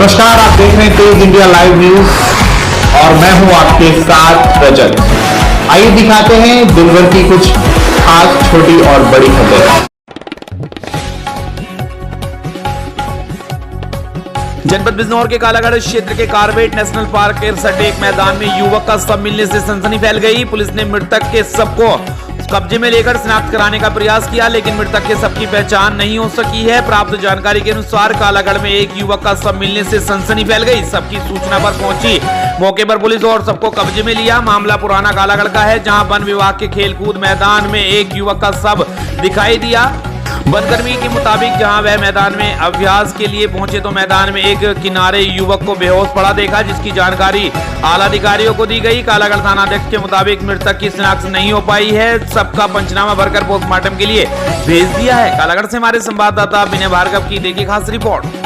नमस्कार, आप देख रहे हैं तेज इंडिया लाइव न्यूज और मैं हूं आपके साथ रजत। आइए दिखाते हैं दिन भर की कुछ खास छोटी और बड़ी खबरें। जनपद बिजनौर के कालागढ़ क्षेत्र के कारबेट नेशनल पार्क के सटेक मैदान में युवक का शव मिलने से सनसनी फैल गई। पुलिस ने मृतक के शव को कब्जे में लेकर शिनाख्त कराने का प्रयास किया, लेकिन मृतक के शव की पहचान नहीं हो सकी है। प्राप्त जानकारी के अनुसार कालागढ़ में एक युवक का शव मिलने से सनसनी फैल गई। शव की सूचना पर पहुंची मौके पर पुलिस और शव को कब्जे में लिया। मामला पुराना कालागढ़ का है, जहां वन विभाग के खेलकूद मैदान में एक युवक का शव दिखाई दिया। वनकर्मी के मुताबिक जहां वह मैदान में अभ्यास के लिए पहुंचे तो मैदान में एक किनारे युवक को बेहोश पड़ा देखा, जिसकी जानकारी आला अधिकारियों को दी गई। कालागढ़ थानाध्यक्ष के मुताबिक मृतक की शिनाख्त नहीं हो पाई है। सबका पंचनामा भरकर पोस्टमार्टम के लिए भेज दिया है। कालागढ़ से हमारे संवाददाता विनय भार्गव की देखिए खास रिपोर्ट।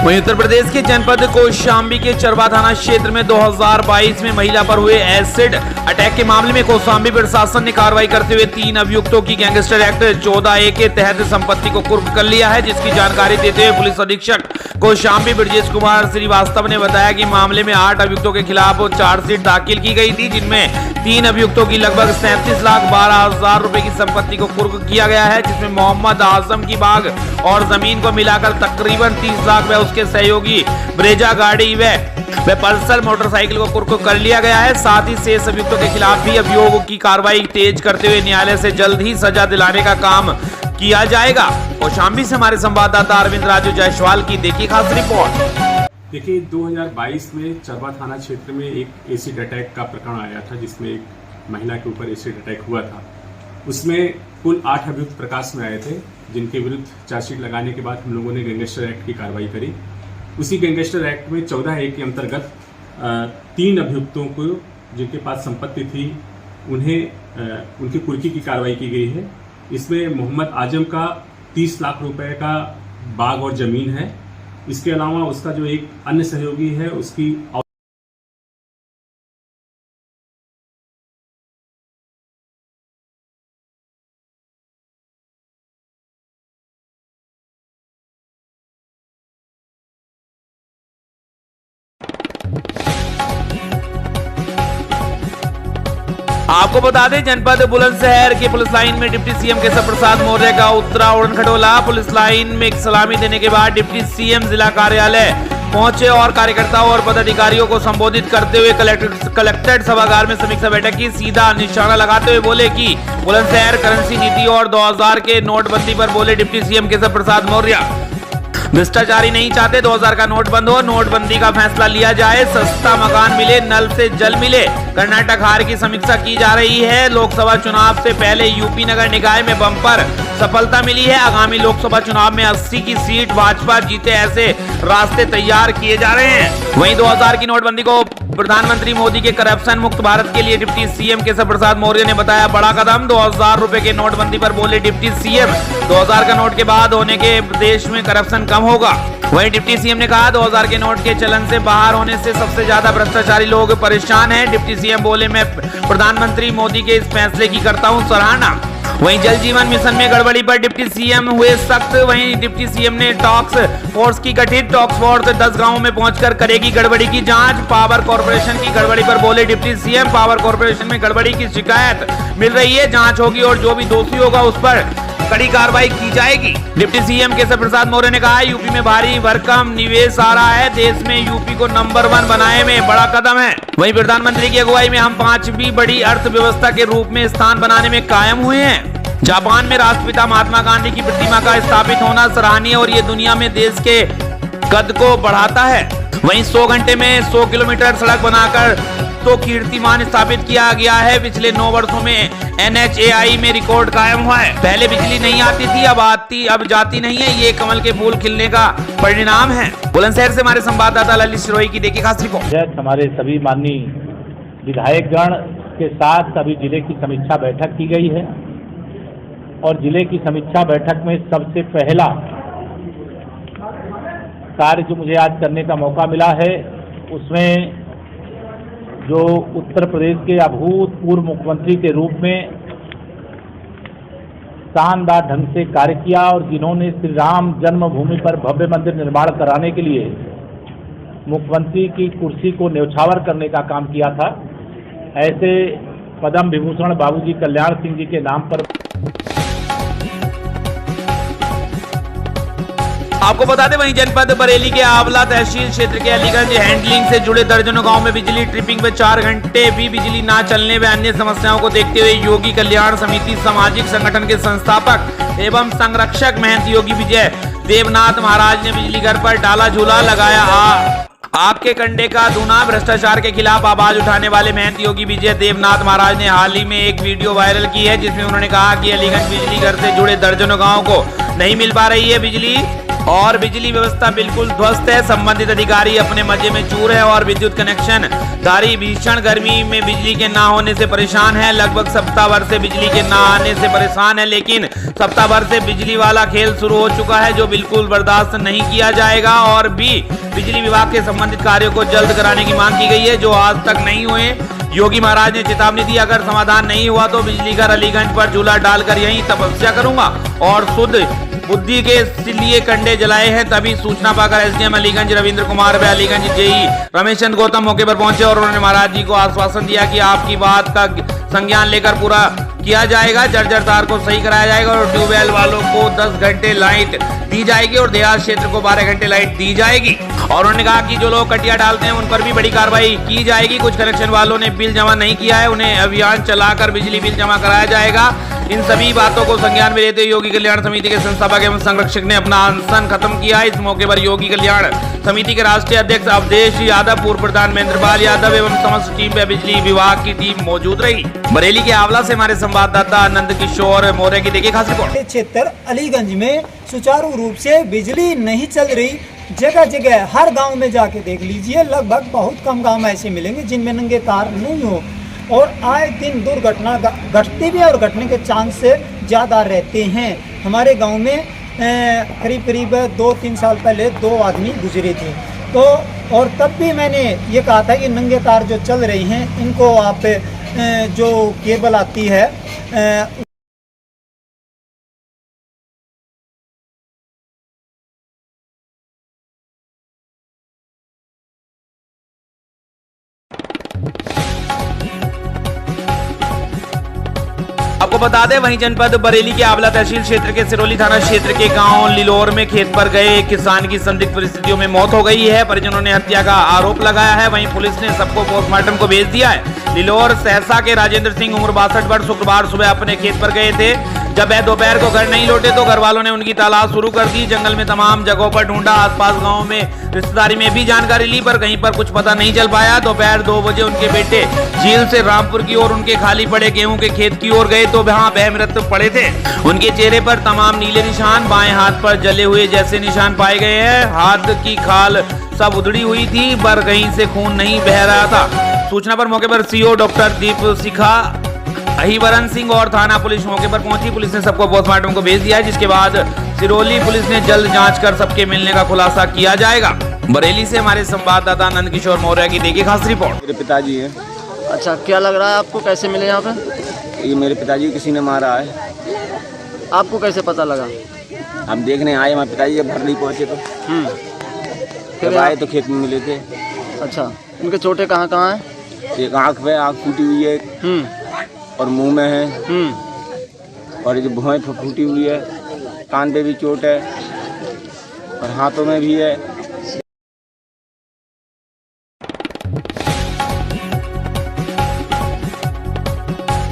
वहीं उत्तर प्रदेश के जनपद कौशाम्बी के चरवा थाना क्षेत्र में 2022 में महिला पर हुए एसिड अटैक के मामले में कौशाम्बी प्रशासन ने कार्रवाई करते हुए 3 अभियुक्तों की गैंगस्टर एक्ट 14A के तहत संपत्ति को कुर्क कर लिया है, जिसकी जानकारी देते हुए पुलिस अधीक्षक कौशाम्बी ब्रजेश कुमार श्रीवास्तव ने बताया कि मामले में 8 अभियुक्तों के खिलाफ चार्जशीट दाखिल की गई थी, जिनमें 3 अभियुक्तों की लगभग 37,12,000 रुपए की संपत्ति को कुर्क किया गया है, जिसमें मोहम्मद आजम की बाग और जमीन को मिलाकर तकरीबन 30 लाख व उसके सहयोगी ब्रेजा गाड़ी व पल्सर मोटरसाइकिल को कुर्क कर लिया गया है। साथ ही शेष अभियुक्तों के खिलाफ भी अभियोगों की कार्रवाई तेज करते हुए न्यायालय से जल्द ही सजा दिलाने का काम किया जाएगा। कौशाम्बी से हमारे संवाददाता अरविंद राजू जायसवाल की देखिए खास रिपोर्ट। देखिए 2022 में चरवा थाना क्षेत्र में एक एसिड अटैक का प्रकरण आया था, जिसमें एक महिला के ऊपर एसिड अटैक हुआ था। उसमें कुल 8 अभियुक्त प्रकाश में आए थे, जिनके विरुद्ध चार्जशीट लगाने के बाद हम लोगों ने गैंगस्टर एक्ट की कार्रवाई करी। उसी गैंगस्टर एक्ट में 14A के अंतर्गत 3 अभियुक्तों को जिनके पास संपत्ति थी उन्हें उनकी कुर्की की कार्रवाई की गई है। इसमें मोहम्मद आजम का 30 लाख रुपए का बाग और जमीन है। इसके अलावा उसका जो एक अन्य सहयोगी है उसकी आपको बता दें, जनपद बुलंदशहर के पुलिस लाइन में डिप्टी सीएम केशव प्रसाद मौर्य का उत्तरा उड़न खटोला। पुलिस लाइन में एक सलामी देने के बाद डिप्टी सीएम जिला कार्यालय पहुंचे और कार्यकर्ताओं और पदाधिकारियों को संबोधित करते हुए कलेक्ट्रेट सभागार में समीक्षा बैठक की। सीधा निशाना लगाते हुए बोले कि बुलंदशहर करेंसी नीति और 2000 के नोटबंदी पर बोले डिप्टी सीएम केशव प्रसाद मौर्य, भ्रष्टाचारी नहीं चाहते 2000 का नोट बंद हो, नोटबंदी का फैसला लिया जाए, सस्ता मकान मिले, नल से जल मिले। कर्नाटक हार की समीक्षा की जा रही है। लोकसभा चुनाव से पहले यूपी नगर निकाय में बम्पर सफलता मिली है। आगामी लोकसभा चुनाव में 80 की सीट भाजपा जीते, ऐसे रास्ते तैयार किए जा रहे हैं। वहीं 2000 की नोटबंदी को प्रधानमंत्री मोदी के करप्शन मुक्त भारत के लिए डिप्टी सीएम केशव प्रसाद मौर्य ने बताया बड़ा कदम। 2000 रुपए के नोटबंदी पर बोले डिप्टी सीएम, 2000 का नोट के बाद होने के देश में करप्शन कम होगा। वहीं डिप्टी सीएम ने कहा 2000 के नोट के चलन से बाहर होने से सबसे ज्यादा भ्रष्टाचारी लोग परेशान हैं। डिप्टी सीएम बोले मैं प्रधानमंत्री मोदी के इस फैसले की करता हूं सराहना। वहीं जल जीवन मिशन में गड़बड़ी पर डिप्टी सीएम हुए सख्त। वहीं डिप्टी सीएम ने टास्क फोर्स की गठित। टास्क फोर्स 10 गांवों में पहुंचकर करेगी गड़बड़ी की जांच। पावर कॉर्पोरेशन की गड़बड़ी पर बोले डिप्टी सीएम, पावर कॉर्पोरेशन में गड़बड़ी की शिकायत मिल रही है, जांच होगी और जो भी दोषी होगा उस पर कड़ी कार्रवाई की जाएगी। डिप्टी सीएम केशव प्रसाद मौर्य ने कहा यूपी में भारी भरकम निवेश आ रहा है, देश में यूपी को नंबर 1 बनाने में बड़ा कदम है। वहीं प्रधानमंत्री की अगुवाई में हम 5वीं बड़ी अर्थव्यवस्था के रूप में स्थान बनाने में कायम हुए हैं। जापान में राष्ट्रपिता महात्मा गांधी की प्रतिमा का स्थापित होना सराहनीय और ये दुनिया में देश के कद को बढ़ाता है। वहीं 100 घंटे में 100 किलोमीटर सड़क बनाकर तो कीर्तिमान स्थापित किया गया है। पिछले 9 वर्षों में NHAI में रिकॉर्ड कायम हुआ है। पहले बिजली नहीं आती थी, अब जाती नहीं है। ये कमल के फूल खिलने का परिणाम है। बुलंदशहर से हमारे संवाददाता ललित सिरोही की देखिए खास रिपोर्ट। हमारे सभी माननीय विधायकगण के साथ अभी जिले की समीक्षा बैठक की गई है और जिले की समीक्षा बैठक में सबसे पहला कार्य जो मुझे आज करने का मौका मिला है उसमें जो उत्तर प्रदेश के अभूतपूर्व मुख्यमंत्री के रूप में शानदार ढंग से कार्य किया और जिन्होंने श्री राम जन्मभूमि पर भव्य मंदिर निर्माण कराने के लिए मुख्यमंत्री की कुर्सी को न्यौछावर करने का काम किया था, ऐसे पद्म विभूषण बाबूजी कल्याण सिंह जी के नाम पर। आपको बता दें वहीं जनपद बरेली के आंवला तहसील क्षेत्र के अलीगंज हैंडलिंग से जुड़े दर्जनों गांव में बिजली ट्रिपिंग में 4 घंटे भी बिजली ना चलने व अन्य समस्याओं को देखते हुए योगी कल्याण समिति सामाजिक संगठन के संस्थापक एवं संरक्षक महंत योगी विजय देवनाथ महाराज ने बिजली घर पर डाला झूला लगाया आग के कंडे का धुना। भ्रष्टाचार के खिलाफ आवाज उठाने वाले महंत योगी विजय देवनाथ महाराज ने हाल ही में एक वीडियो वायरल की है, जिसमें उन्होंने कहा कि अलीगंज बिजली घर से जुड़े दर्जनों गाँव को नहीं मिल पा रही है बिजली और बिजली व्यवस्था बिल्कुल ध्वस्त है। संबंधित अधिकारी अपने मजे में चूर है और विद्युत कनेक्शन धारी भीषण गर्मी में बिजली के ना होने से परेशान है। लगभग सप्ताह भर से बिजली के ना आने से परेशान है, लेकिन सप्ताह भर से बिजली वाला खेल शुरू हो चुका है, जो बिल्कुल बर्दाश्त नहीं किया जाएगा और भी बिजली विभाग के संबंधित कार्यों को जल्द कराने की मांग की गई है, जो आज तक नहीं हुए। योगी महाराज ने चेतावनी दी, अगर समाधान नहीं हुआ तो बिजली घर अलीगंज पर झूला डालकर यहीं तपस्या करूंगा और शुद्ध बुद्धि के लिए कंडे जलाए हैं। तभी सूचना पाकर एसडीएम अलीगंज रविंद्र कुमार व अलीगंज जेई रमेश चंद गौतम मौके पर पहुंचे और उन्होंने महाराज जी को आश्वासन दिया कि आपकी बात का संज्ञान लेकर पूरा किया जाएगा, जर्जर तार को सही कराया जाएगा और ट्यूबवेल वालों को 10 घंटे लाइट दी जाएगी और देहात क्षेत्र को 12 घंटे लाइट दी जाएगी। और उन्होंने कहा कि जो लोग कटिया डालते हैं उन पर भी बड़ी कार्रवाई की जाएगी। कुछ कनेक्शन वालों ने बिल जमा नहीं किया है, उन्हें अभियान चलाकर बिजली बिल जमा कराया जाएगा। इन सभी बातों को संज्ञान में लेते हुए योगी कल्याण समिति के संस्थापक एवं संरक्षक ने अपना अनशन खत्म किया। इस मौके पर योगी कल्याण समिति के राष्ट्रीय अध्यक्ष अवधेश यादव, पूर्व प्रधान महेंद्रपाल यादव एवं समस्त टीम व बिजली विभाग की टीम मौजूद रही। बरेली के आंवला से हमारे संवाददाता आनंद किशोर मौर्य की देखिए खास रिपोर्ट। क्षेत्र अलीगंज में सुचारू रूप से बिजली नहीं चल रही, जगह जगह हर गांव में जाके देख लीजिए, लगभग बहुत कम गांव ऐसे मिलेंगे जिनमें नंगे तार नहीं हो और आए दिन दुर्घटना घटती भी और घटने के चांस ज़्यादा रहते हैं। हमारे गांव में करीब करीब 2-3 साल पहले 2 आदमी गुजरे थे, तो और तब भी मैंने ये कहा था कि नंगे तार जो चल रही हैं इनको आप जो केबल आती है आपको बता दें वहीं जनपद बरेली के आंवला तहसील क्षेत्र के सिरोली थाना क्षेत्र के गांव लिलोर में खेत पर गए एक किसान की संदिग्ध परिस्थितियों में मौत हो गई है। परिजनों ने हत्या का आरोप लगाया है। वहीं पुलिस ने सबको पोस्टमार्टम को भेज दिया है। लिलोर सहसा के राजेंद्र सिंह उम्र 62 वर्ष शुक्रवार सुबह अपने खेत पर गए थे। जब वह दोपहर को घर नहीं लौटे तो घर वालों ने उनकी तलाश शुरू कर दी। जंगल में तमाम जगहों पर ढूंढा, आसपास गाँव में रिश्तेदारी में भी जानकारी ली, पर कहीं पर कुछ पता नहीं चल पाया। दोपहर 2 बजे उनके बेटे झील से रामपुर की ओर उनके खाली पड़े गेहूं के खेत की ओर गए तो वहां बेमृत पड़े थे। उनके चेहरे पर तमाम नीले निशान, बाएं हाथ पर जले हुए जैसे निशान पाए गए हैं। हाथ की खाल सब उधड़ी हुई थी, पर कहीं से खून नहीं बह रहा था। सूचना पर मौके पर सीओ डॉक्टर दीप शिखा अहिवरन सिंह और थाना पुलिस मौके पर पहुंची। पुलिस ने सबको पोस्टमार्टम को भेज दिया है, जिसके बाद सिरोली पुलिस ने जल्द जांच कर सबके मिलने का खुलासा किया जाएगा। बरेली से हमारे संवाददाता आनंद किशोर मौर्य की देखिए खास रिपोर्ट। मेरे पिताजी हैं। अच्छा, क्या लग रहा है आपको, कैसे मिले यहाँ पे? ये मेरे पिताजी किसी ने मारा है। आपको कैसे पता लगा? हम देखने आए, हमारे पिताजी जब घर नहीं पहुँचे तो जब आए तो खेत में मिले थे। अच्छा, उनके चोटें कहाँ कहाँ हैं? एक आँख में आँख फूटी हुई है और मुंह में है और ये जो भौं फूटी हुई है, कान पे भी चोट है और हाथों में भी है।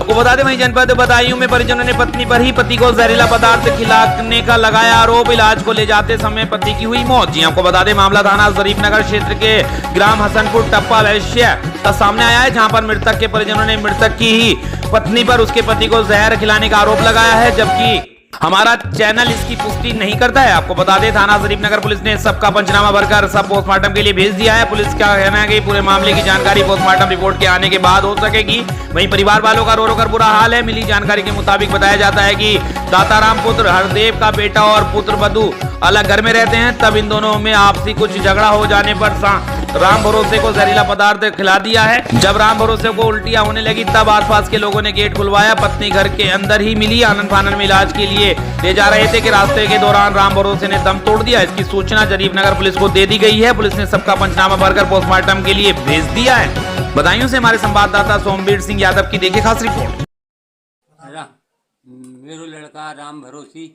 आपको बता दें वहीं जनपद बदायूं में परिजनों ने पत्नी पर ही पति को जहरीला पदार्थ खिलाने का लगाया आरोप। इलाज को ले जाते समय पति की हुई मौत। जी आपको बता दें मामला थाना शरीफनगर क्षेत्र के ग्राम हसनपुर टप्पा भविष्य का सामने आया है, जहां पर मृतक के परिजनों ने मृतक की ही पत्नी पर उसके पति को जहर खिलाने का आरोप लगाया है, जबकि हमारा चैनल इसकी पुष्टि नहीं करता है। आपको बता दें थाना शरीफनगर पुलिस ने सबका पंचनामा भरकर सब पोस्टमार्टम के लिए भेज दिया है। पुलिस का कहना है कि पूरे मामले की जानकारी पोस्टमार्टम रिपोर्ट के आने के बाद हो सकेगी। वहीं परिवार वालों का रो रो कर बुरा हाल है। मिली जानकारी के मुताबिक बताया जाता है कि दाताराम पुत्र हरदेव का बेटा और पुत्र वधू अलग घर में रहते हैं। तब इन दोनों में आपसी कुछ झगड़ा हो जाने पर राम भरोसे को जहरीला पदार्थ खिला दिया है। जब राम भरोसे को उल्टियां होने लगी तब आसपास के लोगों ने गेट खुलवाया। पत्नी घर के अंदर ही मिली। आनन फानन में इलाज के लिए ले जा रहे थे कि रास्ते के दौरान राम भरोसे ने दम तोड़ दिया। इसकी सूचना जरीफ नगर पुलिस को दे दी गई है। पुलिस ने सबका पंचनामा भरकर पोस्टमार्टम के लिए भेज दिया है। बदायूं से हमारे संवाददाता सोमवीर सिंह यादव की देखिए खास रिपोर्ट। मेरो लड़का राम भरोसी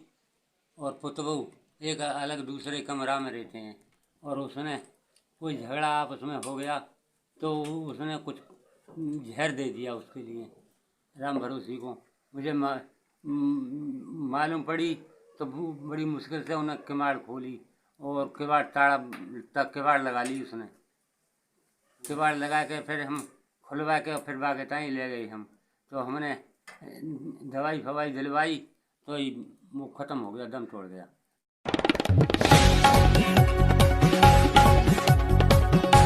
और पुतबहू एक अलग दूसरे कमरा में रहते हैं और उसने कोई झगड़ा आपस में हो गया तो उसने कुछ जहर दे दिया उसके लिए राम भरोसी को। मुझे मालूम पड़ी तो बड़ी मुश्किल से उन्हें किवाड़ खोली और किवाड़ ताड़ा तक किवाड़ लगा ली उसने। किवाड़ लगा के फिर हम खुलवा के फिर बागेताई ले गए हम। तो हमने दवाई फवाई दिलवाई तो वो ख़त्म हो गया, दम तोड़ गया।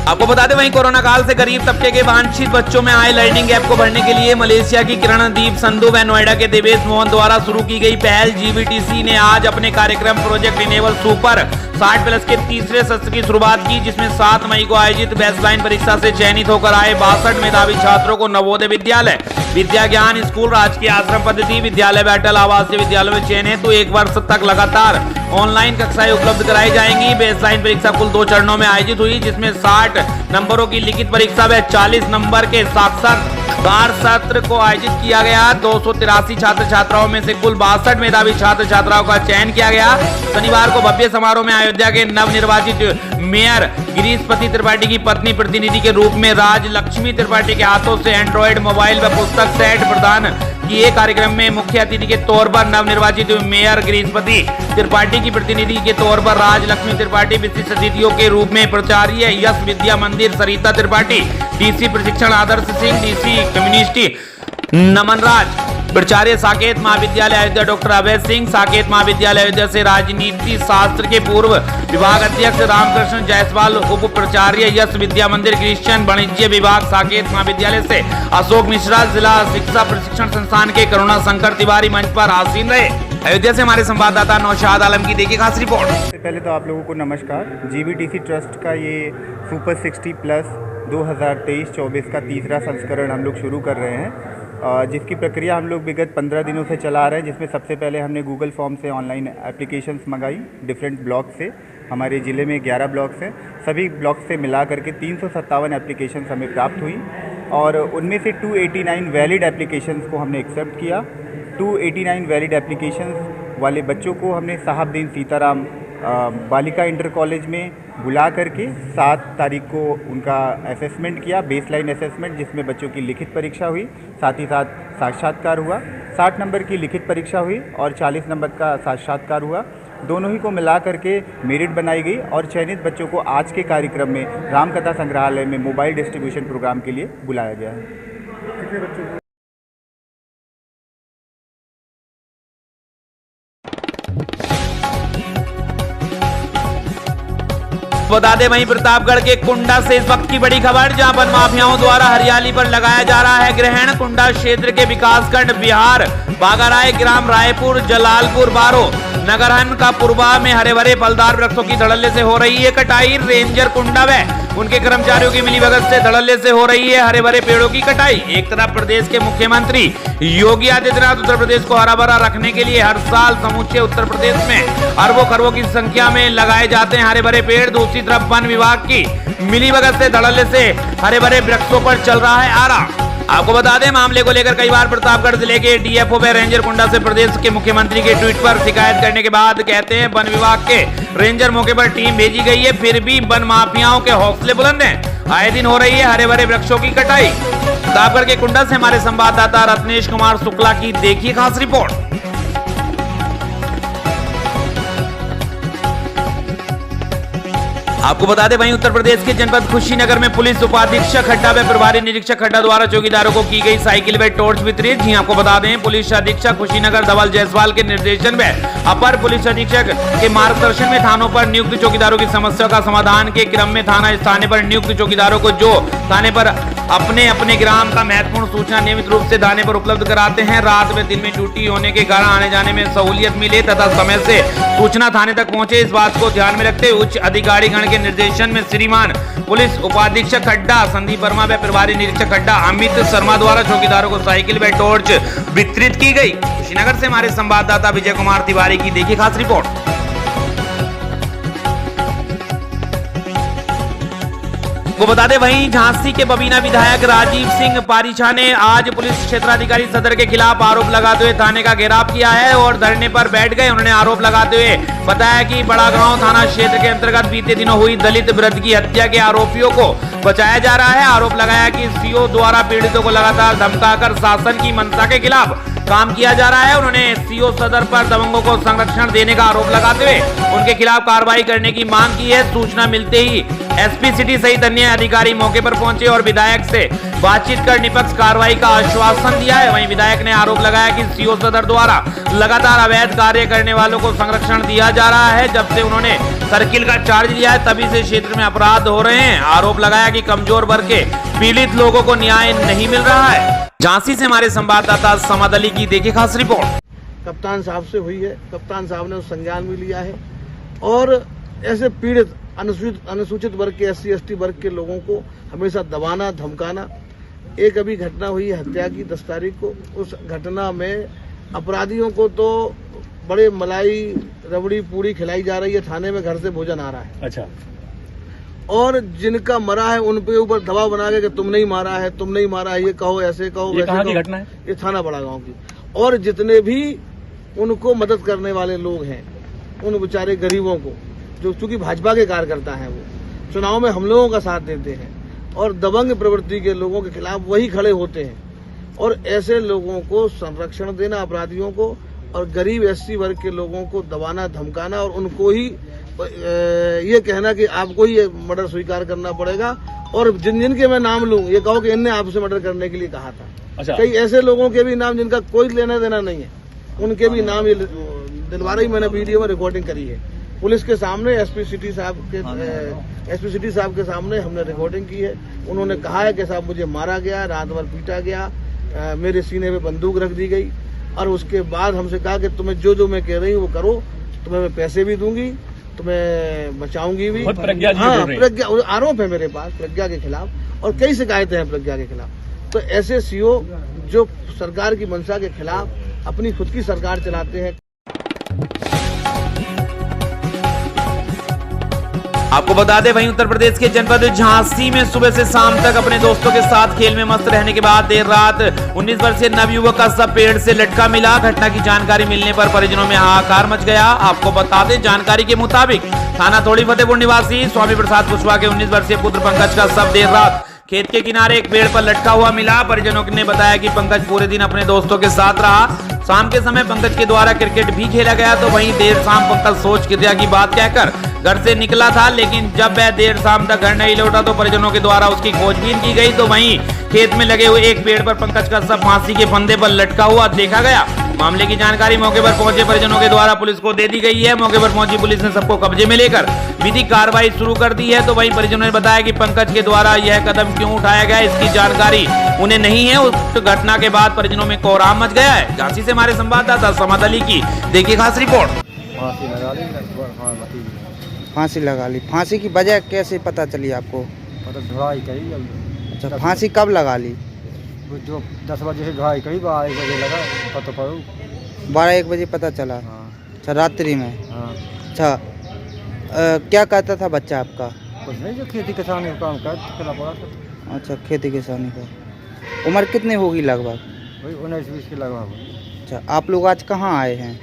आपको बता दें वहीं कोरोना काल से गरीब तबके के वांछित बच्चों में आए लर्निंग गैप को भरने के लिए मलेशिया की किरणदीप संधू व नोएडा के देवेश मोहन द्वारा शुरू की गई पहल जीबीटीसी ने आज अपने कार्यक्रम प्रोजेक्ट इनेबल सुपर 60+ के तीसरे सत्र की शुरुआत की, जिसमें 7 मई को आयोजित बेसलाइन परीक्षा से चयनित होकर आए 62 मेधावी छात्रों को नवोदय विद्यालय, विद्या ज्ञान स्कूल, राजकीय आश्रम पद्धति विद्यालय, बैटल आवासीय विद्यालयों में चयन हेतु 1 वर्ष तक लगातार ऑनलाइन कक्षाएं उपलब्ध कराई जाएंगी। बेसलाइन परीक्षा कुल 2 चरणों में आयोजित हुई, जिसमें 60 नंबरों की लिखित परीक्षा व 40 नंबर के साक्षात्कार सत्र को आयोजित किया गया। 283 छात्र छात्राओं में से कुल 62 मेधावी छात्र छात्राओं का चयन किया गया। शनिवार को भव्य समारोह में अयोध्या के नवनिर्वाचित मेयर गिरीशपति त्रिपाठी की पत्नी प्रतिनिधि के रूप में राजलक्ष्मी त्रिपाठी के हाथों से एंड्रॉइड मोबाइल व पुस्तक सेट प्रदान किए। कार्यक्रम में मुख्य अतिथि के तौर पर नवनिर्वाचित मेयर गिरीशपति त्रिपाठी की प्रतिनिधि के तौर पर राजलक्ष्मी त्रिपाठी, विशिष्ट अतिथियों के रूप में प्राचार्य यश विद्या मंदिर सरिता त्रिपाठी, डीसी प्रशिक्षण आदर्श सिंह, डीसी कम्युनिस्ट नमन राज, प्राचार्य साकेत महाविद्यालय अयोध्या डॉक्टर अभय सिंह, साकेत महाविद्यालय अयोध्या से राजनीति शास्त्र के पूर्व विभाग अध्यक्ष रामकृष्ण जायसवाल, उप प्राचार्य यश विद्या मंदिर क्रिश्चियन वाणिज्य विभाग साकेत महाविद्यालय से अशोक मिश्रा, जिला शिक्षा प्रशिक्षण संस्थान के करुणा शंकर तिवारी मंच पर आसीन रहे। अयोध्या से हमारे संवाददाता नौशाद आलम की देखिए खास रिपोर्ट। पहले तो आप लोगों को नमस्कार। जीबीटीसी ट्रस्ट का ये सुपर 60+ 2023-24 का तीसरा संस्करण हम लोग शुरू कर रहे हैं, जिसकी प्रक्रिया हम लोग विगत 15 दिनों से चला रहे हैं। जिसमें सबसे पहले हमने गूगल फॉर्म से ऑनलाइन एप्लीकेशंस मंगाई डिफरेंट ब्लॉक से। हमारे ज़िले में 11 ब्लॉक्स हैं, सभी ब्लॉक से मिला करके 357 एप्लीकेशंस हमें प्राप्त हुई और उनमें से 289 वैलिड एप्लीकेशंस को हमने एक्सेप्ट किया। 289 वैलिड एप्लीकेशंस वाले बच्चों को हमने साहबदीन सीताराम बालिका इंटर कॉलेज में बुला करके 7 तारीख को उनका असेसमेंट किया, बेसलाइन असेसमेंट, जिसमें बच्चों की लिखित परीक्षा हुई, साथ ही साथ साक्षात्कार हुआ। 60 नंबर की लिखित परीक्षा हुई और 40 नंबर का साक्षात्कार हुआ। दोनों ही को मिला करके मेरिट बनाई गई और चयनित बच्चों को आज के कार्यक्रम में रामकथा संग्रहालय में मोबाइल डिस्ट्रीब्यूशन प्रोग्राम के लिए बुलाया गया है। कितने बच्चों बता दें वहीं प्रतापगढ़ के कुंडा से इस वक्त की बड़ी खबर, जहां वन माफियाओं द्वारा हरियाली पर लगाया जा रहा है ग्रहण। कुंडा क्षेत्र के विकासखंड बिहार बागाराय, ग्राम रायपुर, जलालपुर, बारो, नगरहन का पूर्वा में हरे भरे फलदार वृक्षों की धड़ल्ले से हो रही है कटाई। रेंजर कुंडा व उनके कर्मचारियों की मिलीभगत से धड़ल्ले से हो रही है हरे भरे पेड़ों की कटाई। एक तरफ प्रदेश के मुख्यमंत्री योगी आदित्यनाथ उत्तर प्रदेश को हरा भरा रखने के लिए हर साल समूचे उत्तर प्रदेश में अरबों खरबों की संख्या में लगाए जाते हैं हरे भरे पेड़। दूसरी तरफ वन विभाग की मिलीभगत से धड़ल्ले से हरे भरे वृक्षों पर चल रहा है आरा। आपको बता दें मामले को लेकर कई बार प्रतापगढ़ जिले के डीएफओ व रेंजर कुंडा से प्रदेश के मुख्यमंत्री के ट्वीट पर शिकायत करने के बाद कहते हैं वन विभाग के रेंजर मौके पर टीम भेजी गई है, फिर भी वन माफियाओं के हौसले बुलंद हैं। आए दिन हो रही है हरे भरे वृक्षों की कटाई। प्रतापगढ़ के कुंडा से हमारे संवाददाता रत्नेश कुमार शुक्ला की देखिए खास रिपोर्ट। आपको बता दें वहीं उत्तर प्रदेश के जनपद कुशीनगर में पुलिस उपाधीक्षक खड्डा व प्रभारी निरीक्षक खड्डा द्वारा चौकीदारों को की गई साइकिल व टॉर्च वितरित। जी आपको बता दें पुलिस अधीक्षक कुशीनगर धवल जायसवाल के निर्देशन में अपर पुलिस अधीक्षक के मार्गदर्शन में थानों पर नियुक्त चौकीदारों की समस्या का समाधान के क्रम में थाना स्थाने पर नियुक्त चौकीदारों को जो थाने पर अपने अपने ग्राम का महत्वपूर्ण सूचना नियमित रूप से थाने पर उपलब्ध कराते हैं। रात व दिन में ड्यूटी होने के कारण आने जाने में सहूलियत मिले तथा समय से सूचना थाने तक पहुंचे, इस बात को ध्यान में रखते हुए उच्च अधिकारीगण के निर्देशन में श्रीमान पुलिस उपाधीक्षक खड्डा संदीप वर्मा व प्रभारी निरीक्षक खड्डा अमित शर्मा द्वारा चौकीदारों को साइकिल व टॉर्च वितरित की गई। कुशीनगर से हमारे संवाददाता विजय कुमार तिवारी की देखिए खास रिपोर्ट। को बता दें वहीं झांसी के बबीना विधायक राजीव सिंह पारीछा ने आज पुलिस क्षेत्राधिकारी सदर के खिलाफ आरोप लगाते हुए थाने का घेराव किया है और धरने पर बैठ गए। उन्होंने आरोप लगाते हुए बताया कि बड़ा गांव थाना क्षेत्र के अंतर्गत बीते दिनों हुई दलित वृद्ध की हत्या के आरोपियों को बचाया जा रहा है। आरोप लगाया कि सीओ द्वारा पीड़ितों को लगातार धमकाकर शासन की मंशा के खिलाफ काम किया जा रहा है। उन्होंने सीओ सदर पर दबंगों को संरक्षण देने का आरोप लगाते हुए उनके खिलाफ कार्रवाई करने की मांग की है। सूचना मिलते ही एसपी सिटी सहित अन्य अधिकारी मौके पर पहुंचे और विधायक से बातचीत कर निष्पक्ष कार्रवाई का आश्वासन दिया है। वहीं विधायक ने आरोप लगाया कि सीओ सदर द्वारा लगातार अवैध कार्य करने वालों को संरक्षण दिया जा रहा है। जब से उन्होंने सर्किल का चार्ज लिया है तभी से क्षेत्र में अपराध हो रहे हैं। आरोप लगाया कि कमजोर वर्ग के पीड़ित लोगों को न्याय नहीं मिल रहा है। झांसी से हमारे संवाददाता समद अली की देखिए खास रिपोर्ट। कप्तान साहब से हुई है, कप्तान साहब ने उस संज्ञान में लिया है और ऐसे पीड़ित अनुसूचित वर्ग के SC ST वर्ग के लोगों को हमेशा दबाना धमकाना। एक अभी घटना हुई हत्या की 10 तारीख को, उस घटना में अपराधियों को तो बड़े मलाई रबड़ी पूड़ी खिलाई जा रही है, थाने में घर से भोजन आ रहा है। अच्छा। और जिनका मरा है उन पे ऊपर दबाव बना के कि तुम नहीं मारा है, तुम नहीं मारा है, ये कहो, ऐसे कहो, ये कहाँ की घटना है? ये थाना बड़ा गांव की। और जितने भी उनको मदद करने वाले लोग हैं उन बेचारे गरीबों को, जो चूंकि भाजपा के कार्यकर्ता हैं, वो चुनाव में हम लोगों का साथ देते हैं और दबंग प्रवृत्ति के लोगों के खिलाफ वही खड़े होते हैं। और ऐसे लोगों को संरक्षण देना, अपराधियों को, और गरीब SC वर्ग के लोगों को दबाना धमकाना और उनको ही ये कहना कि आपको ही मर्डर स्वीकार करना पड़ेगा। और जिन जिनके मैं नाम लूं, ये कहो कि इनने आपसे मर्डर करने के लिए कहा था। अच्छा। कई ऐसे लोगों के भी नाम जिनका कोई लेना देना नहीं है, उनके भी नाम ये दिलवा रही, मैंने वीडियो में रिकॉर्डिंग करी है। पुलिस के सामने एसपी सिटी साहब के सामने हमने रिकॉर्डिंग की है। उन्होंने कहा है कि साहब मुझे मारा गया, रात भर पीटा गया, मेरे सीने में बंदूक रख दी गई और उसके बाद हमसे कहा कि तुम्हें जो जो मैं कह रही हूँ वो करो, तुम्हें मैं पैसे भी दूंगी, तुम्हें बचाऊंगी भी। हाँ, प्रज्ञा आरोप है मेरे पास प्रज्ञा के खिलाफ और कई शिकायतें हैं प्रज्ञा के खिलाफ। तो ऐसे सीओ जो सरकार की मंशा के खिलाफ अपनी खुद की सरकार चलाते हैं। आपको बता दें वहीं उत्तर प्रदेश के जनपद झांसी में सुबह से शाम तक अपने दोस्तों के साथ खेल में मस्त रहने के बाद देर रात 19 वर्षीय नवयुवक का शव पेड़ से लटका मिला। घटना की जानकारी मिलने पर परिजनों में हाहाकार मच गया। आपको बता दें जानकारी के मुताबिक थाना थोड़ी फतेहपुर निवासी स्वामी प्रसाद कुशवाहा के 19 वर्षीय पुत्र पंकज का शव देर रात खेत के किनारे एक पेड़ पर लटका हुआ मिला। परिजनों ने बताया कि पंकज पूरे दिन अपने दोस्तों के साथ रहा। शाम के समय पंकज के द्वारा क्रिकेट भी खेला गया। तो वहीं देर शाम पंकज सोच क्रिया की बात कहकर घर से निकला था, लेकिन जब वह देर शाम तक घर नहीं लौटा तो परिजनों के द्वारा उसकी खोजबीन की गई। तो वहीं खेत में लगे हुए एक पेड़ पर पंकज का शव फांसी के फंदे पर लटका हुआ देखा गया। मामले की जानकारी मौके पर पहुंचे परिजनों के द्वारा पुलिस को दे दी गई है। मौके पर पहुंची पुलिस ने सबको कब्जे में लेकर विधिक कार्रवाई शुरू कर दी है। तो वहीं परिजनों ने बताया कि पंकज के द्वारा यह कदम क्यों उठाया गया इसकी जानकारी उन्हें नहीं है। उस घटना के बाद परिजनों में कोहराम मच गया है। झांसी से हमारे संवाददाता समद अली की देखिए खास रिपोर्ट। फांसी लगा ली। फांसी की वजह कैसे पता चली आपको? ढुलाई करी। अच्छा, फांसी कब लगा ली? जो 10 बजे से ढुलाई करी, 12-1 बजे लगा पता पड़ो। 12-1 बजे पता चला। हाँ। अच्छा, रात्रि में। हाँ। अच्छा, क्या करता था बच्चा आपका? कुछ नहीं, जो खेती किसानी का काम करना पड़ा था। अच्छा, खेती किसानी का। उम्र कितनी होगी लगभग? वही 19-20 के लगभग। अच्छा, आप लोग आज कहाँ आए हैं?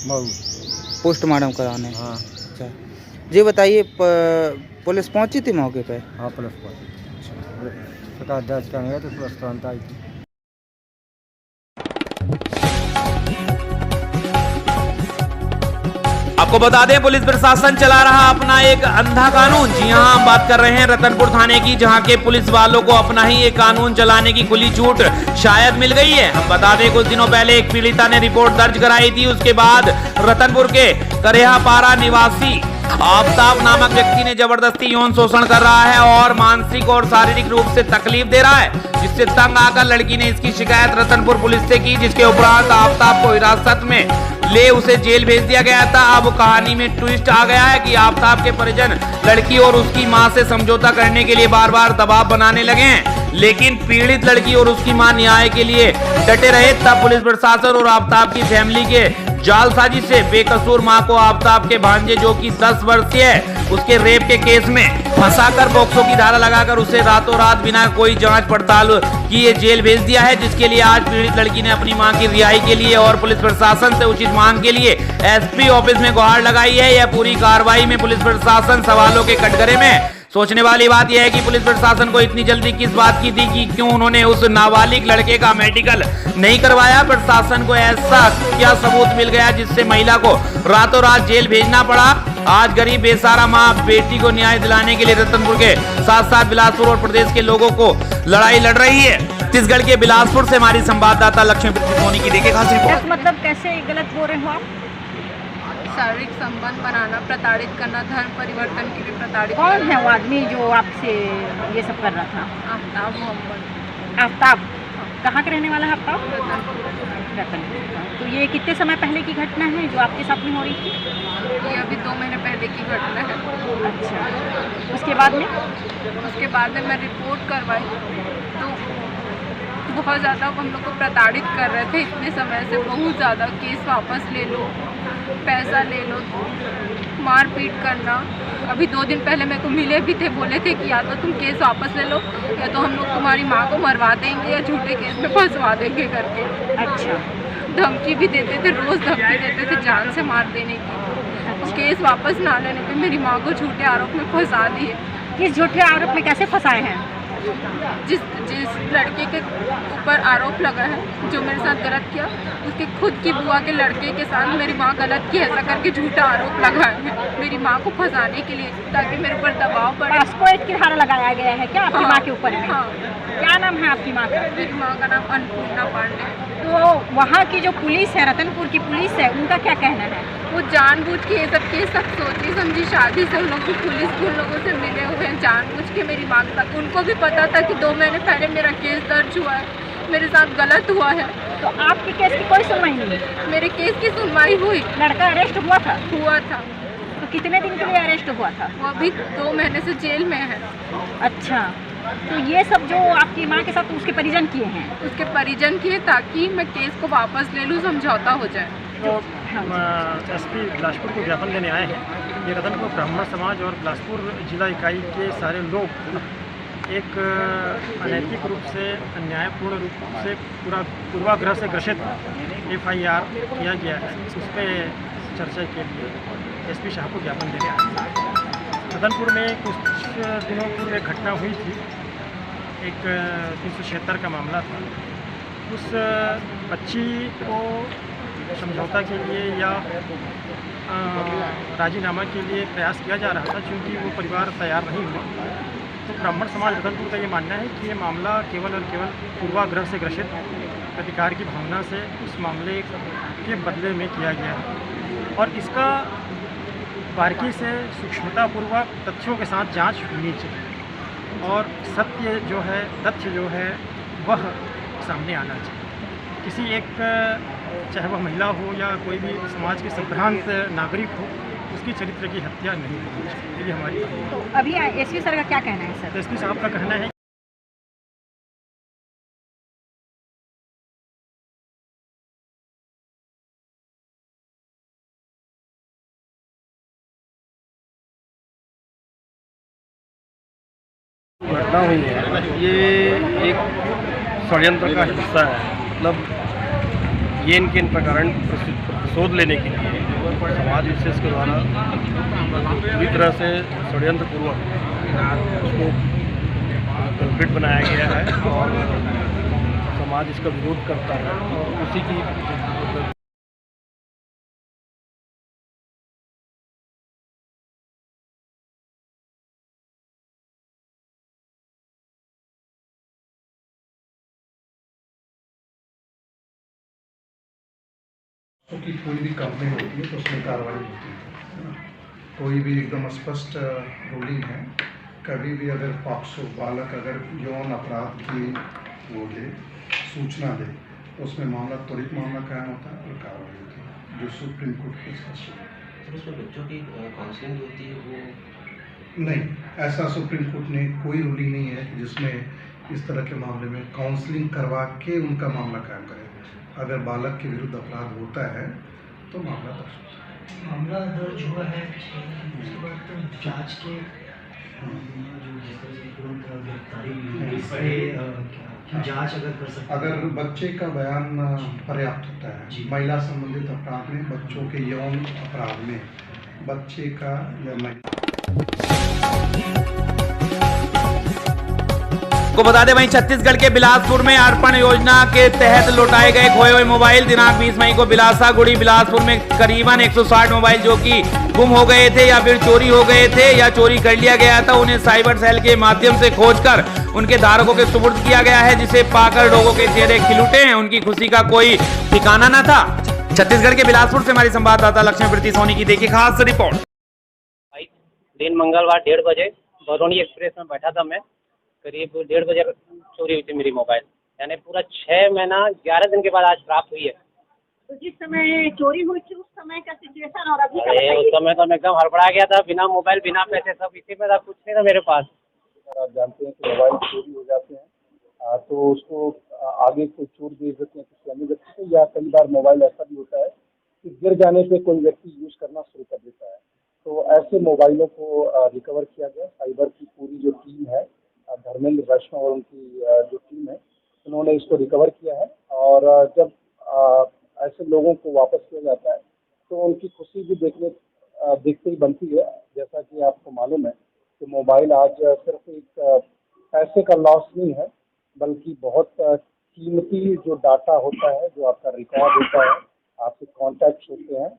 मऊ पोस्टमार्टम कराने। हाँ। अच्छा, जी बताइए, पुलिस पहुंची थी मौके पे? हाँ, पुलिस पहुंची। शिकायत दर्ज करने गए तो पुलिस तुरंत आई थी। आपको बता दें पुलिस प्रशासन चला रहा अपना एक अंधा कानून। जी हां, हम बात कर रहे हैं रतनपुर थाने की, जहां के पुलिस वालों को अपना ही एक कानून चलाने की खुली छूट शायद मिल गई है। हम बता दें कुछ दिनों पहले एक पीड़िता ने रिपोर्ट दर्ज कराई थी। उसके बाद रतनपुर के करेहापारा निवासी आफ्ताब नामक व्यक्ति ने जबरदस्ती यौन शोषण कर रहा है और मानसिक और शारीरिक रूप से तकलीफ दे रहा है, जिससे तंग आकर लड़की ने इसकी शिकायत रतनपुर पुलिस से की, जिसके उपरांत आफ्ताब को हिरासत में ले उसे जेल भेज दिया गया था। अब कहानी में ट्विस्ट आ गया है कि आफ्ताब के परिजन लड़की और उसकी मां से समझौता करने के लिए बार बार दबाव बनाने लगे हैं, लेकिन पीड़ित लड़की और उसकी मां न्याय के लिए डटे रहे। तब पुलिस प्रशासन और आफ्ताब की फैमिली के जालसाजी से बेकसूर मां को आफ्ताब के भांजे, जो कि 10 वर्षीय है, उसके रेप के केस में फंसाकर पॉक्सो की धारा लगाकर उसे रातों रात बिना कोई जांच पड़ताल किए जेल भेज दिया है, जिसके लिए आज पीड़ित लड़की ने अपनी मां की रिहाई के लिए और पुलिस प्रशासन से उचित मांग के लिए एसपी ऑफिस में गुहार लगाई है। यह पूरी कार्रवाई में पुलिस प्रशासन सवालों के कटघरे में। सोचने वाली बात यह है कि पुलिस प्रशासन को इतनी जल्दी किस बात की थी कि क्यों उन्होंने उस नाबालिग लड़के का मेडिकल नहीं करवाया। प्रशासन को ऐसा क्या सबूत मिल गया जिससे महिला को रातों रात जेल भेजना पड़ा। आज गरीब बेसहारा मां बेटी को न्याय दिलाने के लिए रतनपुर के साथ साथ बिलासपुर और प्रदेश के लोगों को लड़ाई लड़ रही है। छत्तीसगढ़ के बिलासपुर से हमारी संवाददाता लक्ष्मीप्रीति सोनी की देखे खास रिपोर्ट। मतलब कैसे गलत हो रहे हो आप? शारीरिक संबंध बनाना, प्रताड़ित करना, धर्म परिवर्तन के लिए प्रताड़ित। कौन है वो आदमी जो आपसे ये सब कर रहा था? आफ्ताब मोहम्मद। आफ्ताब कहाँ के रहने वाला है आफ्ताब? रतनपुर। तो ये कितने समय पहले की घटना है जो आपके साथ में हो रही थी? ये अभी 2 महीने पहले की घटना है। अच्छा, उसके बाद में? उसके बाद में मैं रिपोर्ट करवाई तो बहुत ज़्यादा हम लोग को प्रताड़ित कर रहे थे इतने समय से। बहुत ज़्यादा केस वापस ले लो, पैसा ले लो, मारपीट करना। अभी 2 दिन पहले मेरे को मिले भी थे, बोले थे कि या तो तुम केस वापस ले लो या तो हम लोग तुम्हारी माँ को मरवा देंगे या झूठे केस में फंसवा देंगे करके। अच्छा, धमकी भी देते थे, रोज़ धमकी देते थे जान से मार देने की। तो केस वापस ना लेने पे मेरी माँ को झूठे आरोप में फंसा दिए। किस झूठे आरोप में कैसे फंसाए हैं? जिस लड़के के ऊपर आरोप लगा है जो मेरे साथ गलत किया, उसके खुद की बुआ के लड़के के साथ मेरी माँ गलत की ऐसा करके झूठा आरोप लगाए हैं मेरी माँ को फंसाने के लिए, ताकि मेरे ऊपर दबाव पड़े। आपको एक की धारा लगाया गया है क्या आपकी माँ के ऊपर? हाँ। क्या नाम है आपकी माँ का? मेरी माँ का नाम अन्नपूर्णा पांडे। तो वहाँ की जो पुलिस है, रतनपुर की पुलिस है, उनका क्या कहना है? वो जानबूझ के ये सब केस सब सोची समझी शादी से उन लोग की पुलिस के उन लोगों से मिले हुए हैं जानबूझ के मेरी माँ के साथ। उनको भी पता था कि 2 महीने पहले मेरा केस दर्ज हुआ है, मेरे साथ गलत हुआ है। तो आपके केस की कोई सुनवाई नहीं? मेरे केस की सुनवाई हुई। लड़का अरेस्ट हुआ था? हुआ था। तो कितने दिन के लिए अरेस्ट हुआ था? वो अभी 2 महीने से जेल में है। अच्छा, तो ये सब जो आपकी माँ के साथ उसके परिजन किए हैं? उसके परिजन किए ताकि मैं केस को वापस ले लूँ, समझौता हो जाए। तो एसपी बिलासपुर को ज्ञापन देने आए हैं। ये रतनपुर ब्राह्मण समाज और बिलासपुर जिला इकाई के सारे लोग एक अनैतिक रूप से, अन्यायपूर्ण रूप से पूर्वाग्रह से ग्रसित FIR किया गया है, उस पर चर्चा के लिए एसपी साहब को ज्ञापन देने आए हैं। रतनपुर में कुछ दिनों पूर्व एक घटना हुई थी, एक 376 का मामला था। उस बच्ची को समझौता के लिए या राजीनामा के लिए प्रयास किया जा रहा था, क्योंकि वो परिवार तैयार नहीं हुआ। तो ब्राह्मण समाज रतनपुर का ये मानना है कि ये मामला केवल और केवल पूर्वाग्रह से ग्रसित प्रतिकार की भावना से उस मामले के बदले में किया गया है और इसका बारीकी से सूक्ष्मतापूर्वक तथ्यों के साथ जांच होनी चाहिए और सत्य जो है, तथ्य जो है वह सामने आना चाहिए। किसी एक, चाहे वह महिला हो या कोई भी समाज के संभ्रांत नागरिक हो, उसकी चरित्र की हत्या नहीं होनी चाहिए। ये हमारी तो अभी एसपी सर का क्या कहना है? सर, एसपी साहब का कहना है घटना हुई है, ये एक षड्यंत्र का हिस्सा है। मतलब ये इनके प्रकरण प्रतिशोध लेने के लिए समाज विशेष के द्वारा पूरी तरह से षड्यंत्रपूर्वक उसको कल्प्रिट बनाया गया है और समाज इसका विरोध करता है। उसी की की कोई भी कंप्लेंट होती है तो उसमें कार्रवाई होती है ना। कोई भी एकदम स्पष्ट रूलिंग है। कभी भी अगर पॉक्सो बालक अगर यौन अपराध की वो दे सूचना दे तो उसमें मामला त्वरित मामला कायम होता है और कार्रवाई होती है, जो सुप्रीम कोर्ट की स्पष्ट है। उसमें बच्चों की काउंसलिंग होती है वो नहीं, ऐसा सुप्रीम कोर्ट ने कोई रूलिंग नहीं है कि जिसमें इस तरह के मामले में काउंसलिंग करवा के उनका मामला कायम करे। अगर बालक के विरुद्ध अपराध होता है तो मामला दर्ज होता है। मामला दर्ज हुआ है, उसके बाद तो जांच के जांच अगर कर सकते, अगर बच्चे का बयान पर्याप्त होता है महिला संबंधित अपराध में, बच्चों के यौन अपराध में बच्चे का या महिला को बता दें, वहीं छत्तीसगढ़ के बिलासपुर में अर्पण योजना के तहत लौटाए गए खोए हुए मोबाइल दिनांक 20 मई को बिलासागुड़ी बिलासपुर में करीबन 160 मोबाइल जो कि गुम हो गए थे या फिर चोरी हो गए थे या चोरी कर लिया गया था, उन्हें साइबर सेल के माध्यम से खोजकर उनके धारकों के सुपुर्द किया गया है, जिसे पाकर लोगों के चेहरे खिल उठे हैं। उनकी खुशी का कोई ठिकाना न था। छत्तीसगढ़ के बिलासपुर से हमारी संवाददाता लक्ष्मीप्रीति सोनी की देखिए खास रिपोर्ट। दिन मंगलवार 1:30 बजे बरौनी एक्सप्रेस में बैठा था मैं, करीब 1:30 बजे चोरी हुई थी मेरी मोबाइल, यानी पूरा 6 महीना 11 दिन के बाद आज प्राप्त हुई है। तो जिस समय चोरी हुई थी उस समय का सिचुएशन और अभी का अरे उस समय तो मैं एकदम हड़बड़ा गया था, बिना मोबाइल बिना पैसे सब इसी में था, कुछ नहीं था मेरे पास। आप जानते हैं कि मोबाइल चोरी हो जाते हैं तो उसको आगे कोई चोर दे देते हैं किसी अन्य व्यक्ति को, या कई बार मोबाइल ऐसा भी होता है कि गिर जाने पे कोई व्यक्ति यूज करना शुरू कर देता है। तो ऐसे मोबाइलों को रिकवर किया गया। साइबर की पूरी जो टीम है, धर्मेंद्र वैष्णव और उनकी जो टीम है, उन्होंने इसको रिकवर किया है। और जब ऐसे लोगों को वापस किया जाता है तो उनकी खुशी भी देखते ही बनती है। जैसा कि आपको मालूम है कि मोबाइल आज सिर्फ एक पैसे का लॉस नहीं है, बल्कि बहुत कीमती जो डाटा होता है, जो आपका रिकॉर्ड होता है, आपके कॉन्टैक्ट्स होते हैं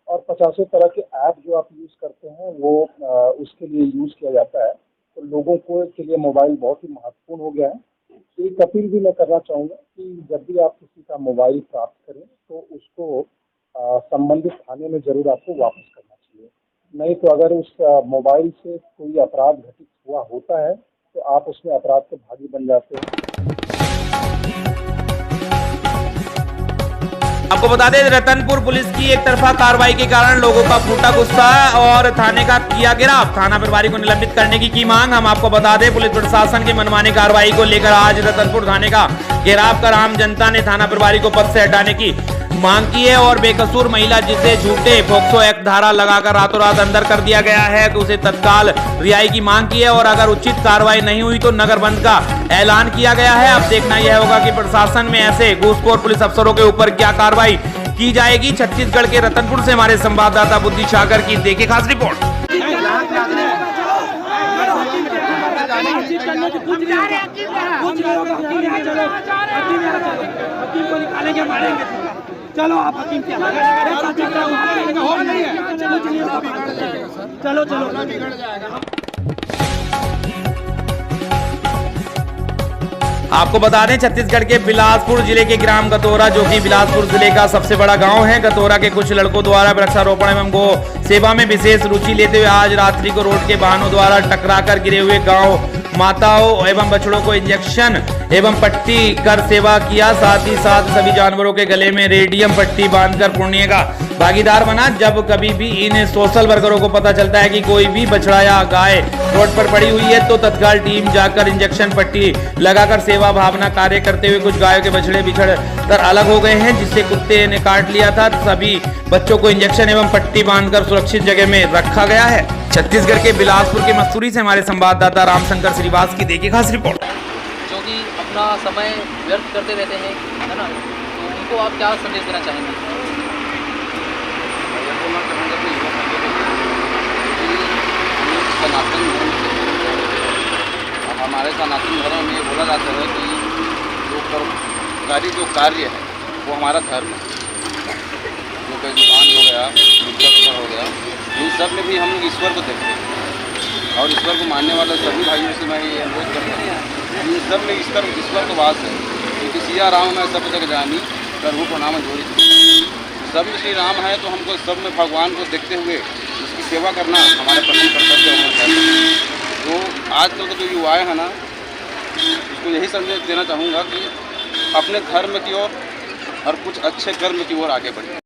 और 50 तरह के ऐप जो आप यूज़ करते हैं वो उसके लिए यूज़ किया जाता है। तो लोगों को के लिए मोबाइल बहुत ही महत्वपूर्ण हो गया है। एक अपील भी मैं करना चाहूँगा कि जब भी आप किसी का मोबाइल प्राप्त करें तो उसको संबंधित थाने में ज़रूर आपको वापस करना चाहिए। नहीं तो अगर उस मोबाइल से कोई अपराध घटित हुआ होता है तो आप उसमें अपराध के भागी बन जाते हैं। आपको बता दें, रतनपुर पुलिस की एक तरफा कार्रवाई के कारण लोगों का फूटा गुस्सा और थाने का किया गिरफ्तार, थाना प्रभारी को निलंबित करने की मांग। हम आपको बता दें, पुलिस प्रशासन की मनमानी कार्रवाई को लेकर आज रतनपुर थाने का घेराव कर आम जनता ने थाना प्रभारी को पद से हटाने की मांग की है और बेकसूर महिला जिसे झूठे पोक्सो एक्ट धारा लगाकर रातों रात अंदर कर दिया गया है तो उसे तत्काल रिहाई की मांग की है और अगर उचित कार्रवाई नहीं हुई तो नगर बंद का ऐलान किया गया है। अब देखना यह होगा कि प्रशासन में ऐसे घूसखोर पुलिस अफसरों के ऊपर क्या कार्रवाई की जाएगी। छत्तीसगढ़ के रतनपुर से हमारे संवाददाता बुद्धि सागर की देखिए खास रिपोर्ट। चलो आप हकीम क्या चलो बिगड़ जाएगा। आपको बता दें, छत्तीसगढ़ के बिलासपुर जिले के ग्राम गतोरा, जो कि बिलासपुर जिले का सबसे बड़ा गांव है, गतोरा के कुछ लड़कों द्वारा वृक्षारोपण एवं गो सेवा में विशेष रुचि लेते हुए आज रात्रि को रोड के वाहनों द्वारा टकराकर गिरे हुए गांव माताओं एवं बछड़ों को इंजेक्शन एवं पट्टी कर सेवा किया। साथ ही साथ सभी जानवरों के गले में रेडियम पट्टी बांधकर पुण्य का भागीदार बना। जब कभी भी इन सोशल वर्करों को पता चलता है कि कोई भी बछड़ा या गाय रोड पर पड़ी हुई है तो तत्काल टीम जाकर इंजेक्शन पट्टी लगाकर सेवा भावना कार्य करते हुए कुछ गायों के बछड़े बिछड़ कर अलग हो गए हैं, जिससे कुत्ते ने काट लिया था। सभी बच्चों को इंजेक्शन एवं पट्टी बांधकर सुरक्षित जगह में रखा गया है। छत्तीसगढ़ के बिलासपुर के मसूरी से हमारे संवाददाता रामशंकर श्रीवास की देखिए खास रिपोर्ट। जो कि अपना समय व्यर्थ करते रहते हैं, है ना, तो उनको आप क्या संदेश देना चाहेंगे? सनातन धर्म से हमारे सनातन धर्म में बोला जाता है कि जो परोपकारी जो कार्य है वो हमारा धर्म है। जो कोई दुकान हो गया, हो गया, इन सब में भी हम लोग ईश्वर को देखते हैं और ईश्वर को मानने वाले सभी भाइयों से मैं ये अनुरोध करता हूँ, इन सब में ईश्वर का वास है। क्योंकि सिया राम मैं सब जगह जानी प्रभु को नाम जोड़ी, सब में श्री राम है तो हमको सब में भगवान को देखते हुए उसकी सेवा करना हमारे प्रथम कर्तव्य होना चाहिए। तो आजकल के जो युवा हैं ना, उसको यही संदेश देना चाहूँगा कि अपने धर्म की ओर और कुछ अच्छे कर्म की ओर आगे बढ़े।